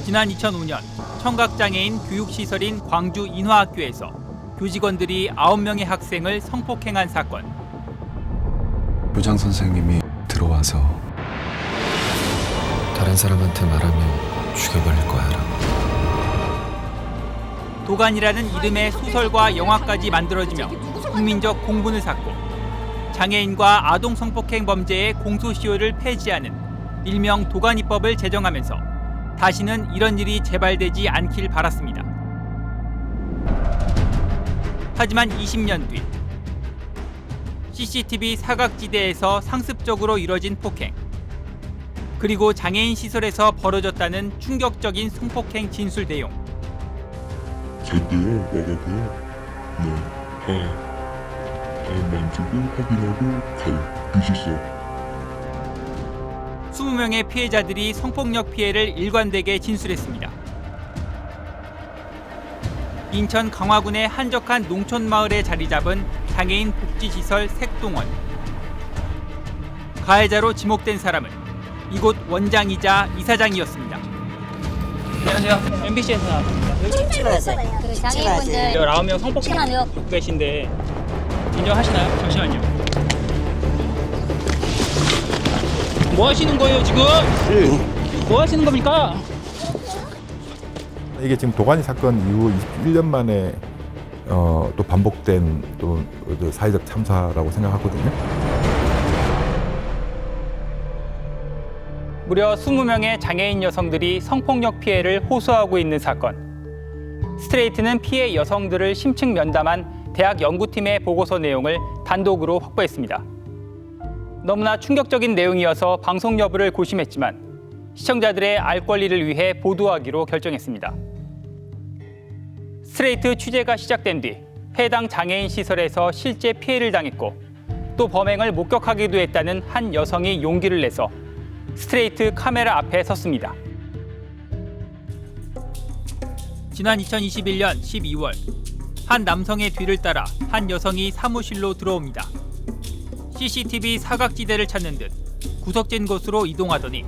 지난 2005년 청각장애인 교육시설인 광주 인화학교에서 교직원들이 9명의 학생을 성폭행한 사건. 교장 선생님이 들어와서 다른 사람한테 말하면 죽여버릴 거야라고. 도간이라는 이름의 소설과 영화까지 만들어지며 국민적 공분을 샀고 장애인과 아동 성폭행 범죄의 공소시효를 폐지하는 일명 도가니법을 제정하면서 다시는 이런 일이 재발되지 않길 바랐습니다. 하지만 20년 뒤 CCTV 사각지대에서 상습적으로 이뤄진 폭행, 그리고 장애인 시설에서 벌어졌다는 충격적인 성폭행 진술 내용. 잘 때요, 와가고요. 다 만지고 확인하고 가요. 뒤졌어. 20명의 피해자들이 성폭력 피해를 일관되게 진술했습니다. 인천 강화군의 한적한 농촌 마을에 자리 잡은 장애인 복지시설 색동원. 가해자로 지목된 사람은 이곳 원장이자 이사장이었습니다. 안녕하세요. MBC에서 나왔습니다. 찍어주세요. 그 장애인분들 19명 성폭행 잠깐만요. 받고 계신데 인정하시나요? 잠시만요. 뭐 하시는 거예요 지금? 뭐 하시는 겁니까? 이게 지금 도가니 사건 이후 21년 만에 또 반복된 또 사회적 참사라고 생각하거든요. 무려 20명의 장애인 여성들이 성폭력 피해를 호소하고 있는 사건. 스트레이트는 피해 여성들을 심층 면담한 대학 연구팀의 보고서 내용을 단독으로 확보했습니다. 너무나 충격적인 내용이어서 방송 여부를 고심했지만 시청자들의 알 권리를 위해 보도하기로 결정했습니다. 스트레이트 취재가 시작된 뒤 해당 장애인 시설에서 실제 피해를 당했고 또 범행을 목격하기도 했다는 한 여성이 용기를 내서 스트레이트 카메라 앞에 섰습니다. 지난 2021년 12월 한 남성의 뒤를 따라 한 여성이 사무실로 들어옵니다. CCTV 사각지대를 찾는 듯 구석진 곳으로 이동하더니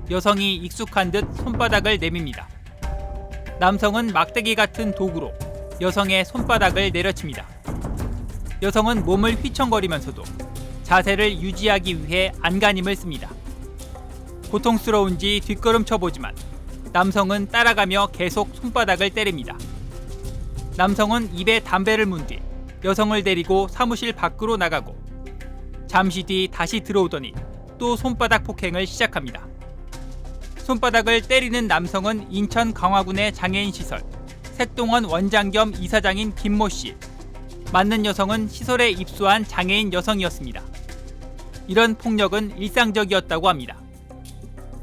여성이 익숙한 듯 손바닥을 내밉니다. 남성은 막대기 같은 도구로 여성의 손바닥을 내려칩니다. 여성은 몸을 휘청거리면서도 자세를 유지하기 위해 안간힘을 씁니다. 고통스러운지 뒷걸음쳐보지만 남성은 따라가며 계속 손바닥을 때립니다. 남성은 입에 담배를 문 뒤 여성을 데리고 사무실 밖으로 나가고 잠시 뒤 다시 들어오더니 또 손바닥 폭행을 시작합니다. 손바닥을 때리는 남성은 인천 강화군의 장애인 시설 색동원 원장 겸 이사장인 김모 씨. 맞는 여성은 시설에 입소한 장애인 여성이었습니다. 이런 폭력은 일상적이었다고 합니다.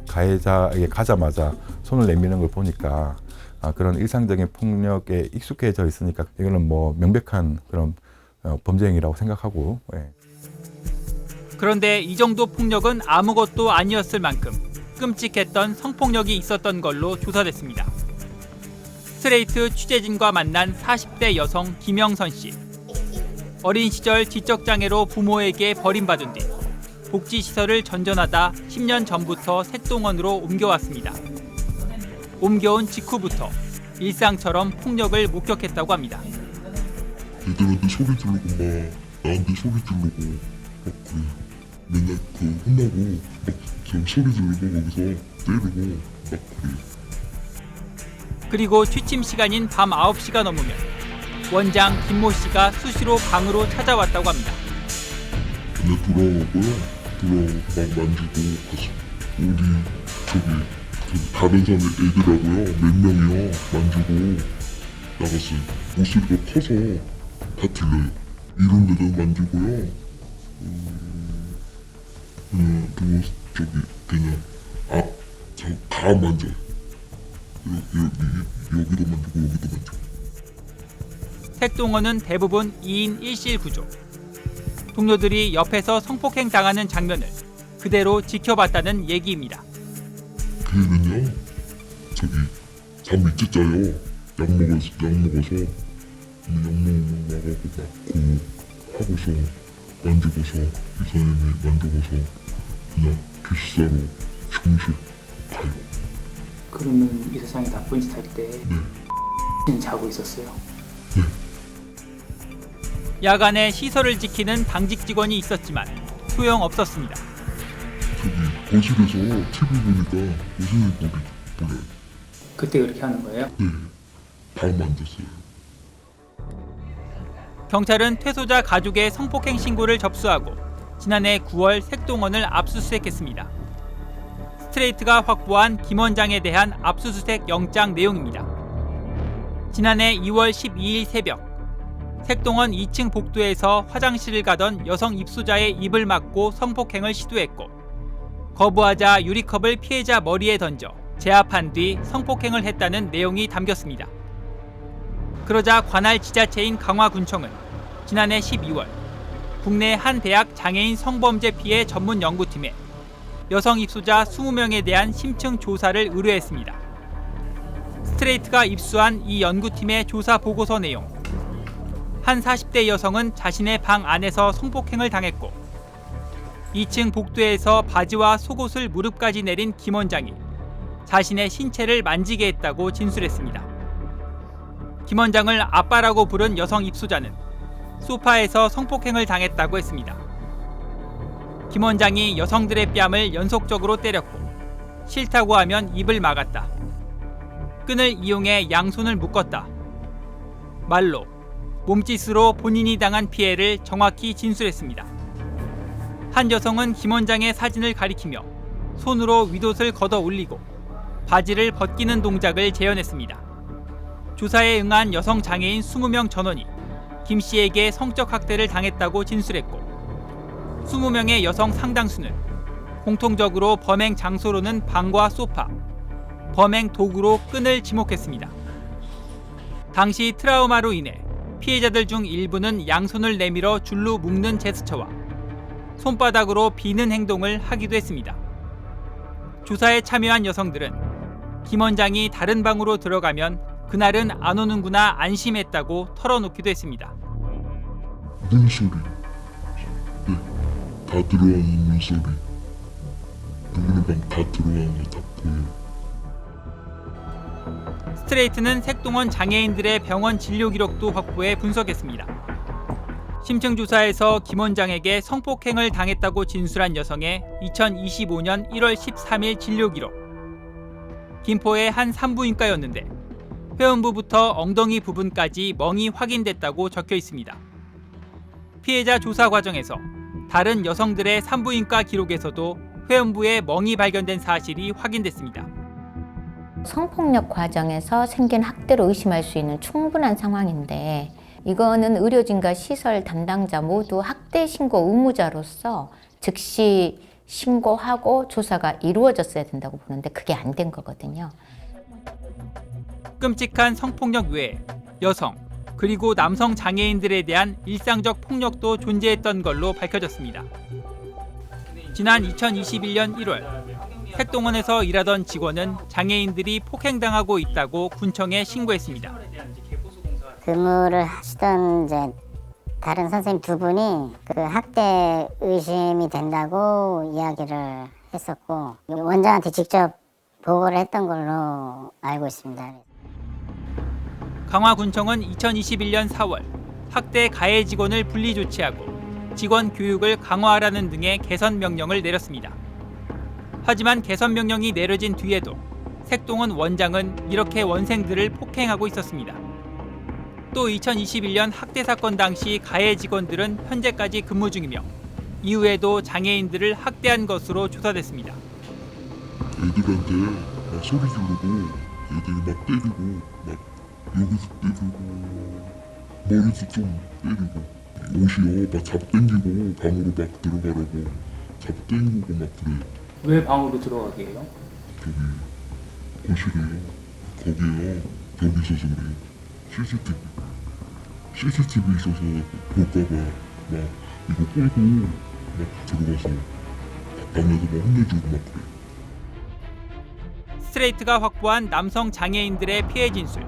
가해자에게 가자마자 손을 내미는 걸 보니까 그런 일상적인 폭력에 익숙해져 있으니까 이거는 뭐 명백한 그런 범죄 행위라고 생각하고. 그런데 이 정도 폭력은 아무것도 아니었을 만큼 끔찍했던 성폭력이 있었던 걸로 조사됐습니다. 스트레이트 취재진과 만난 40대 여성 김영선 씨. 어린 시절 지적장애로 부모에게 버림받은 뒤 복지시설을 전전하다 10년 전부터 색동원으로 옮겨왔습니다. 옮겨온 직후부터 일상처럼 폭력을 목격했다고 합니다. 애들한테 소리 지르고 막 나한테 소리 지르고 막 그래. 맨날 혼나고 막 소리 지르고 거기서 때리고 막 그래. 그리고 취침 시간인 밤 9시가 넘으면 원장 김모 씨가 수시로 방으로 찾아왔다고 합니다. 맨날 돌아오고요. 돌아오고 막 만지고 가서 우리 다른 사람 애들하고요. 몇 명이요. 만지고 나갔어요. 목소리가 커서 다 들려요. 이런 데도 만지고요. 그냥 다 만져. 여기도 만지고 여기도 만지고. 색동원은 대부분 2인 1실 구조. 동료들이 옆에서 성폭행 당하는 장면을 그대로 지켜봤다는 얘기입니다. 걔는요, 잠 일찍 자요. 약 먹어서 나가고 맞고 하고서 만지고서 이사님이 만져고서 그냥 기숙사로 중실 가요. 그 그러면 이 세상에 나쁜 짓 할 때 자고 있었어요. 야간에 시설을 지키는 당직 직원이 있었지만 소용없었습니다. 저기 거실에서 TV 보니까 무슨 소리 보여요. 그때 그렇게 하는 거예요? 네, 발 만졌어요. 경찰은 퇴소자 가족의 성폭행 신고를 접수하고 지난해 9월 색동원을 압수수색했습니다. 스트레이트가 확보한 김 원장에 대한 압수수색 영장 내용입니다. 지난해 2월 12일 새벽 색동원 2층 복도에서 화장실을 가던 여성 입소자의 입을 막고 성폭행을 시도했고 거부하자 유리컵을 피해자 머리에 던져 제압한 뒤 성폭행을 했다는 내용이 담겼습니다. 그러자 관할 지자체인 강화군청은 지난해 12월 국내 한 대학 장애인 성범죄 피해 전문 연구팀에 여성 입소자 20명에 대한 심층 조사를 의뢰했습니다. 스트레이트가 입수한 이 연구팀의 조사 보고서 내용. 한 40대 여성은 자신의 방 안에서 성폭행을 당했고 2층 복도에서 바지와 속옷을 무릎까지 내린 김 원장이 자신의 신체를 만지게 했다고 진술했습니다. 김 원장을 아빠라고 부른 여성 입소자는 소파에서 성폭행을 당했다고 했습니다. 김 원장이 여성들의 뺨을 연속적으로 때렸고 싫다고 하면 입을 막았다. 끈을 이용해 양손을 묶었다. 말로, 몸짓으로 본인이 당한 피해를 정확히 진술했습니다. 한 여성은 김 원장의 사진을 가리키며 손으로 윗옷을 걷어 올리고 바지를 벗기는 동작을 재현했습니다. 조사에 응한 여성 장애인 20명 전원이 김 씨에게 성적 학대를 당했다고 진술했고 20명의 여성 상당수는 공통적으로 범행 장소로는 방과 소파, 범행 도구로 끈을 지목했습니다. 당시 트라우마로 인해 피해자들 중 일부는 양손을 내밀어 줄로 묶는 제스처와 손바닥으로 비는 행동을 하기도 했습니다. 조사에 참여한 여성들은 김 원장이 다른 방으로 들어가면 그날은 안 오는구나 안심했다고 털어놓기도 했습니다. 물소리. 네, 다 들어가는 물소리. 누구네 방 다 들어가는 거 다 보여요. 스트레이트는 색동원 장애인들의 병원 진료 기록도 확보해 분석했습니다. 심층 조사에서 김 원장에게 성폭행을 당했다고 진술한 여성의 2025년 1월 13일 진료 기록. 김포의 한 산부인과였는데 회원부부터 엉덩이 부분까지 멍이 확인됐다고 적혀 있습니다. 피해자 조사 과정에서 다른 여성들의 산부인과 기록에서도 회원부에 멍이 발견된 사실이 확인됐습니다. 성폭력 과정에서 생긴 학대로 의심할 수 있는 충분한 상황인데 이거는 의료진과 시설 담당자 모두 학대 신고 의무자로서 즉시 신고하고 조사가 이루어졌어야 된다고 보는데 그게 안 된 거거든요. 끔찍한 성폭력 외에 여성 그리고 남성 장애인들에 대한 일상적 폭력도 존재했던 걸로 밝혀졌습니다. 지난 2021년 1월 색동원에서 일하던 직원은 장애인들이 폭행당하고 있다고 군청에 신고했습니다. 근무를 하시던 이제 다른 선생님 두 분이 그 학대 의심이 된다고 이야기를 했었고 원장한테 직접 보고를 했던 걸로 알고 있습니다. 강화군청은 2021년 4월 학대 가해 직원을 분리 조치하고 직원 교육을 강화하라는 등의 개선 명령을 내렸습니다. 하지만 개선 명령이 내려진 뒤에도 색동원 원장은 이렇게 원생들을 폭행하고 있었습니다. 또 2021년 학대 사건 당시 가해 직원들은 현재까지 근무 중이며 이후에도 장애인들을 학대한 것으로 조사됐습니다. 애들한테 막 소리 지르고 애들이 막 때리고 막 여기서 때리고 머리도 좀 때리고 옷이요 막 잡당기고 방으로 막 들어가라고 잡당기고 막 그래요. 왜 방으로 들어가게 해요? 저기 거실에요. 거기요 벽이 있어서 그래요. CCTV 있어서 볼까봐 막 이거 끌고 막 들어가서 방에서 막 혼내주고 막 그래요. 스트레이트가 확보한 남성 장애인들의 피해 진술.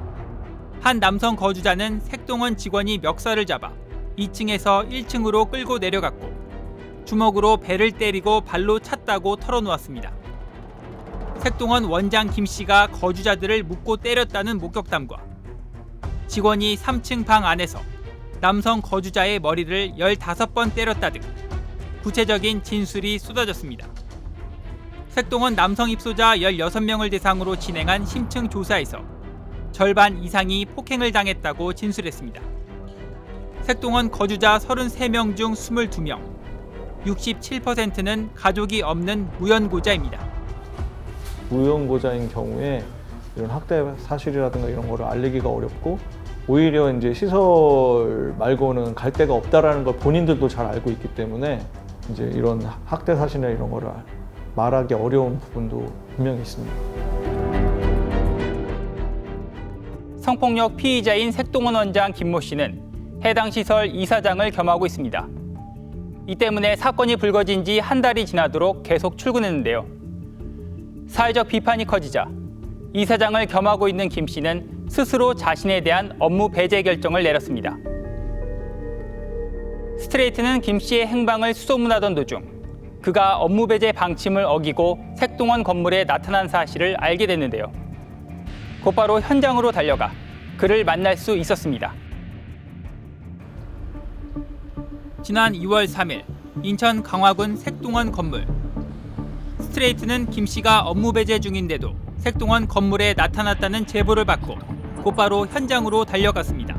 한 남성 거주자는 색동원 직원이 멱살을 잡아 2층에서 1층으로 끌고 내려갔고 주먹으로 배를 때리고 발로 찼다고 털어놓았습니다. 색동원 원장 김 씨가 거주자들을 묶고 때렸다는 목격담과 직원이 3층 방 안에서 남성 거주자의 머리를 15번 때렸다 등 구체적인 진술이 쏟아졌습니다. 색동원 남성 입소자 16명을 대상으로 진행한 심층 조사에서 절반 이상이 폭행을 당했다고 진술했습니다. 색동원 거주자 33명 중 22명, 67%는 가족이 없는 무연고자입니다. 무연고자인 경우에 이런 학대 사실이라든가 이런 거를 알리기가 어렵고 오히려 이제 시설 말고는 갈 데가 없다라는 걸 본인들도 잘 알고 있기 때문에 이제 이런 학대 사실이나 이런 거를 말하기 어려운 부분도 분명히 있습니다. 성폭력 피의자인 색동원 원장 김모 씨는 해당 시설 이사장을 겸하고 있습니다. 이 때문에 사건이 불거진 지 한 달이 지나도록 계속 출근했는데요. 사회적 비판이 커지자 이사장을 겸하고 있는 김 씨는 스스로 자신에 대한 업무 배제 결정을 내렸습니다. 스트레이트는 김 씨의 행방을 수소문하던 도중 그가 업무 배제 방침을 어기고 색동원 건물에 나타난 사실을 알게 됐는데요. 곧바로 현장으로 달려가 그를 만날 수 있었습니다. 지난 2월 3일 인천 강화군 색동원 건물. 스트레이트는 김 씨가 업무 배제 중인데도 색동원 건물에 나타났다는 제보를 받고 곧바로 현장으로 달려갔습니다.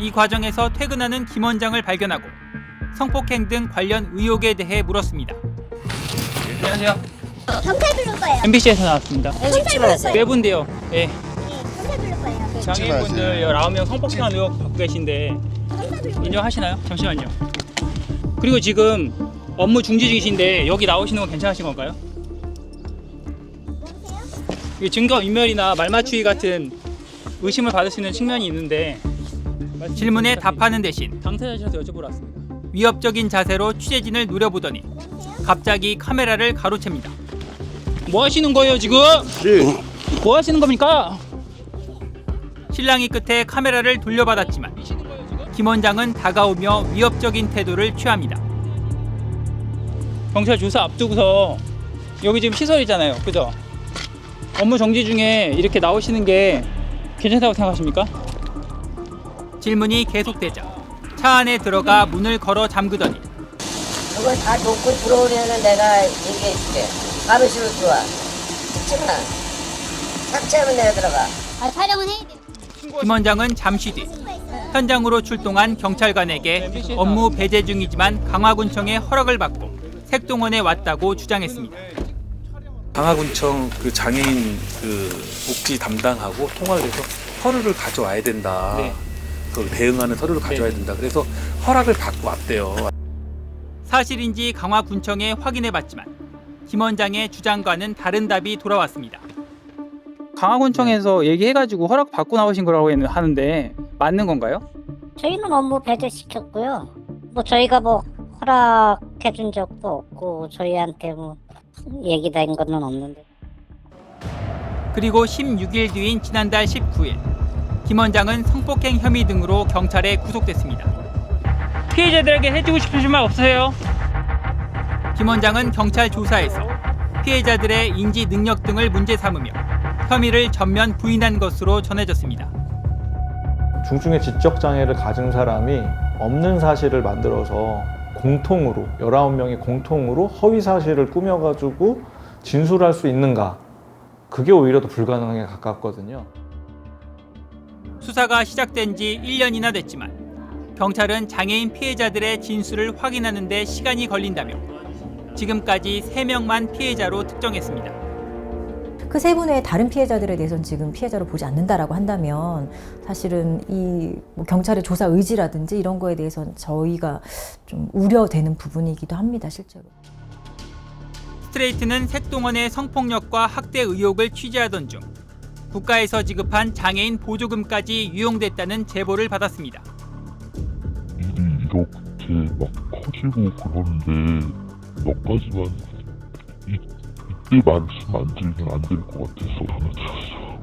이 과정에서 퇴근하는 김 원장을 발견하고 성폭행 등 관련 의혹에 대해 물었습니다. 안녕하세요. 경찰 부를 거예요. MBC에서 나왔습니다. 경찰 부를 거예요. 네 분인데요. 네. 경찰 부를 거예요. 장애인분들 19명 성폭행한 의혹 받고 계신데 인정하시나요? 잠시만요. 그리고 지금 업무 중지 중이신데 여기 나오시는 건 괜찮으신 건가요? 이 증거인멸이나 말맞추기 같은 의심을 받을 수 있는 측면이 있는데 질문에 답하는 대신 당사자셔서 여쭤보러 왔습니다. 위협적인 자세로 취재진을 노려보더니 갑자기 카메라를 가로챕니다. 뭐 하시는 거예요 지금? 뭐 하시는 겁니까? 신랑이 끝에 카메라를 돌려받았지만 김 원장은 다가오며 위협적인 태도를 취합니다. 경찰 조사 앞두고서 여기 지금 시설이잖아요, 그죠? 업무 정지 중에 이렇게 나오시는 게 괜찮다고 생각하십니까? 질문이 계속되자 차 안에 들어가 문을 걸어 잠그더니 그걸 다 놓고 들어오려면 내가 얘기해줄게. 바로 집으로 들어와. 찍지마. 삭제하면 내가 들어가. 촬영은 해야 돼. 김 원장은 잠시 뒤 현장으로 출동한 경찰관에게 업무 배제 중이지만 강화군청의 허락을 받고 색동원에 왔다고 주장했습니다. 강화군청 그 장애인 그 복지 담당하고 통화를 해서 서류를 가져와야 된다. 네. 그 대응하는 서류를 가져와야 된다. 그래서 허락을 받고 왔대요. 사실인지 강화군청에 확인해봤지만 김 원장의 주장과는 다른 답이 돌아왔습니다. 강화군청에서 얘기해가지고 허락 받고 나오신 거라고 하는데 맞는 건가요? 저희는 업무 배제시켰고요. 뭐 저희가 뭐 허락해준 적도 없고 저희한테 뭐 얘기된 거는 없는데. 그리고 16일 뒤인 지난달 19일 김 원장은 성폭행 혐의 등으로 경찰에 구속됐습니다. 피해자들에게 해주고 싶으신 말 없으세요? 김 원장은 경찰 조사에서 피해자들의 인지 능력 등을 문제 삼으며 혐의를 전면 부인한 것으로 전해졌습니다. 중증의 지적 장애를 가진 사람이 없는 사실을 만들어서 공통으로 19명이 공통으로 허위 사실을 꾸며가지고 진술할 수 있는가? 그게 오히려 더 불가능하게 가깝거든요. 수사가 시작된 지 1년이나 됐지만 경찰은 장애인 피해자들의 진술을 확인하는 데 시간이 걸린다며 지금까지 3명만 피해자로 특정했습니다. 그 세 분의 다른 피해자들에 대해서는 지금 피해자로 보지 않는다라고 한다면 사실은 이 경찰의 조사 의지라든지 이런 거에 대해서는 저희가 좀 우려되는 부분이기도 합니다, 실제로. 스트레이트는 색동원의 성폭력과 학대 의혹을 취재하던 중 국가에서 지급한 장애인 보조금까지 유용됐다는 제보를 받았습니다. 일이 이렇게 막 커지고 그러는데 몇 가지만 이때 말씀 안 드리면 안 될 것 같아서 하나 찾았어요.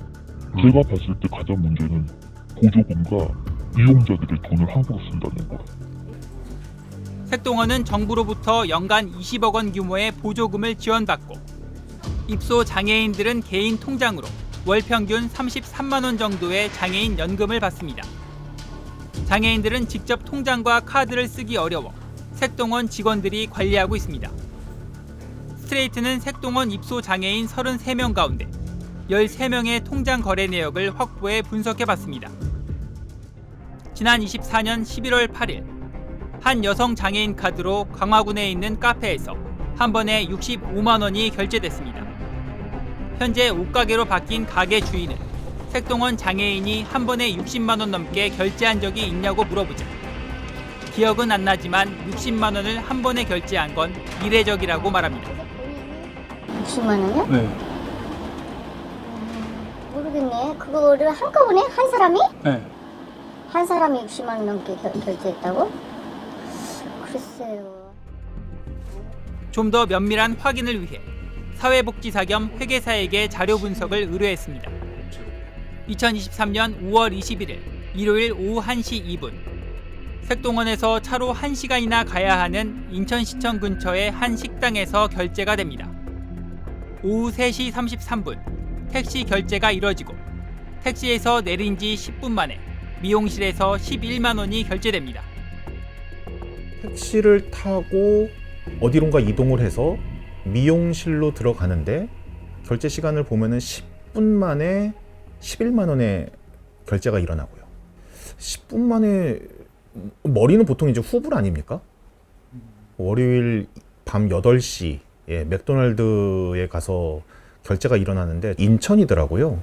제가 봤을 때 가장 문제는 보조금과 이용자들의 돈을 함부로 쓴다는 거예요. 색동원은 정부로부터 연간 20억 원 규모의 보조금을 지원받고 입소 장애인들은 개인 통장으로 월 평균 33만 원 정도의 장애인 연금을 받습니다. 장애인들은 직접 통장과 카드를 쓰기 어려워 색동원 직원들이 관리하고 있습니다. 스트레이트는 색동원 입소 장애인 33명 가운데 13명의 통장 거래 내역을 확보해 분석해봤습니다. 지난 24년 11월 8일 한 여성 장애인 카드로 광화군에 있는 카페에서 한 번에 65만 원이 결제됐습니다. 현재 옷가게로 바뀐 가게 주인은 색동원 장애인이 한 번에 60만 원 넘게 결제한 적이 있냐고 물어보자 기억은 안 나지만 60만 원을 한 번에 결제한 건 이례적이라고 말합니다. 60만 원이요? 네. 모르겠네. 그거를 한꺼번에 한 사람이? 네. 한 사람이 60만 원 넘게 결제했다고? 글쎄요. 좀 더 면밀한 확인을 위해 사회복지사 겸 회계사에게 자료 분석을 의뢰했습니다. 2023년 5월 21일 일요일 오후 1시 2분 색동원에서 차로 1시간이나 가야 하는 인천시청 근처의 한 식당에서 결제가 됩니다. 오후 3시 33분 택시 결제가 이뤄지고 택시에서 내린 지 10분 만에 미용실에서 11만 원이 결제됩니다. 택시를 타고 어디론가 이동을 해서 미용실로 들어가는데 결제 시간을 보면은 10분 만에 11만 원의 결제가 일어나고요. 10분 만에 머리는 보통 이제 후불 아닙니까? 월요일 밤 8시에 맥도날드에 가서 결제가 일어나는데 인천이더라고요.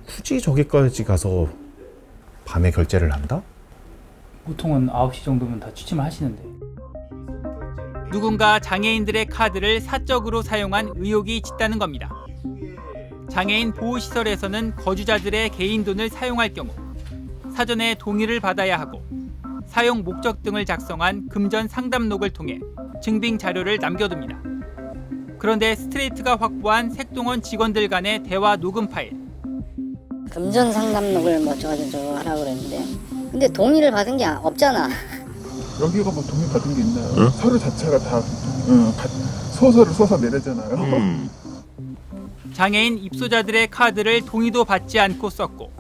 굳이 저기까지 가서 밤에 결제를 한다? 보통은 9시 정도면 다 취침을 하시는데. 누군가 장애인들의 카드를 사적으로 사용한 의혹이 짙다는 겁니다. 장애인 보호시설에서는 거주자들의 개인 돈을 사용할 경우 사전에 동의를 받아야 하고 사용 목적 등을 작성한 금전 상담록을 통해 증빙 자료를 남겨둡니다. 그런데 스트레이트가 확보한 색동원 직원들 간의 대화 녹음 파일. 금전 상담록을 뭐 저거 하라고 그랬는데 근데 동의를 받은 게 없잖아. 여기가 뭐 동의 받은 게 있나요? 서류 자체가 다 소설을 써서 내려잖아요. 장애인 입소자들의 카드를 동의도 받지 않고 썼고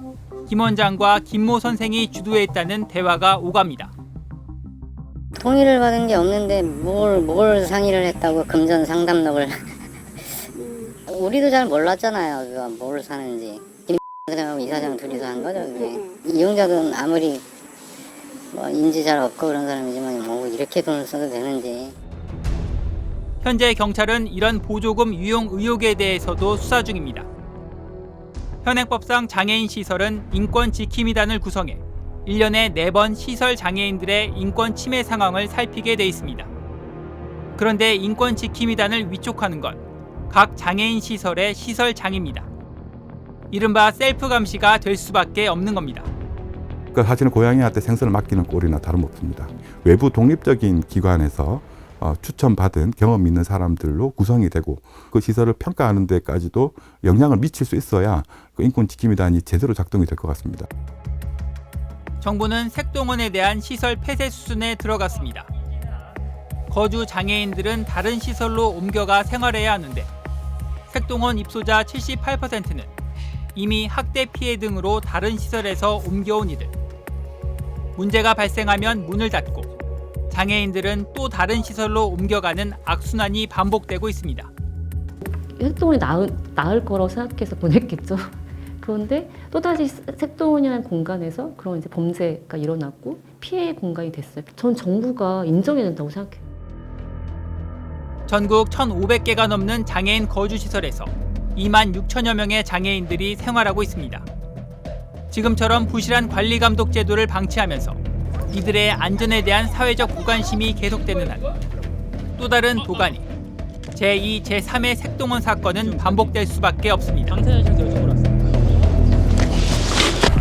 김 원장과 김모 선생이 주도했다는 대화가 오갑니다. 동의를 받은 게 없는데 뭘 상의를 했다고 금전 상담록을. 우리도 잘 몰랐잖아요. 그거 뭘 사는지. 김 이사장 둘이서 한 거죠. 그게. 이용자들은 아무리 뭐 인지 잘 없고 그런 사람이지만 뭐 이렇게 돈을 써도 되는지. 현재 경찰은 이런 보조금 유용 의혹에 대해서도 수사 중입니다. 현행법상 장애인 시설은 인권지킴이단을 구성해 1년에 4번 시설 장애인들의 인권 침해 상황을 살피게 돼 있습니다. 그런데 인권지킴이단을 위촉하는 건 각 장애인 시설의 시설장입니다. 이른바 셀프 감시가 될 수밖에 없는 겁니다. 그 사실은 고양이한테 생선을 맡기는 꼴이나 다름없습니다. 외부 독립적인 기관에서 추천받은 경험 있는 사람들로 구성이 되고 그 시설을 평가하는 데까지도 영향을 미칠 수 있어야 그 인권지킴이단이 제대로 작동이 될 것 같습니다. 정부는 색동원에 대한 시설 폐쇄 수순에 들어갔습니다. 거주 장애인들은 다른 시설로 옮겨가 생활해야 하는데 색동원 입소자 78%는 이미 학대 피해 등으로 다른 시설에서 옮겨온 이들. 문제가 발생하면 문을 닫고 장애인들은 또 다른 시설로 옮겨가는 악순환이 반복되고 있습니다. 색동원이 나을 거라고 생각해서 보냈겠죠. 그런데 또다시 색동원이라는 공간에서 그런 이제 범죄가 일어났고 피해 공간이 됐어요. 전 정부가 인정해야 된다고 생각해요. 전국 1,500개가 넘는 장애인 거주시설에서 2만 6천여 명의 장애인들이 생활하고 있습니다. 지금처럼 부실한 관리 감독 제도를 방치하면서 이들의 안전에 대한 사회적 무관심이 계속되는 한 또 다른 도가니, 제2, 제3의 색동원 사건은 반복될 수밖에 없습니다. 방탄소년단 여쭤보러 왔어요.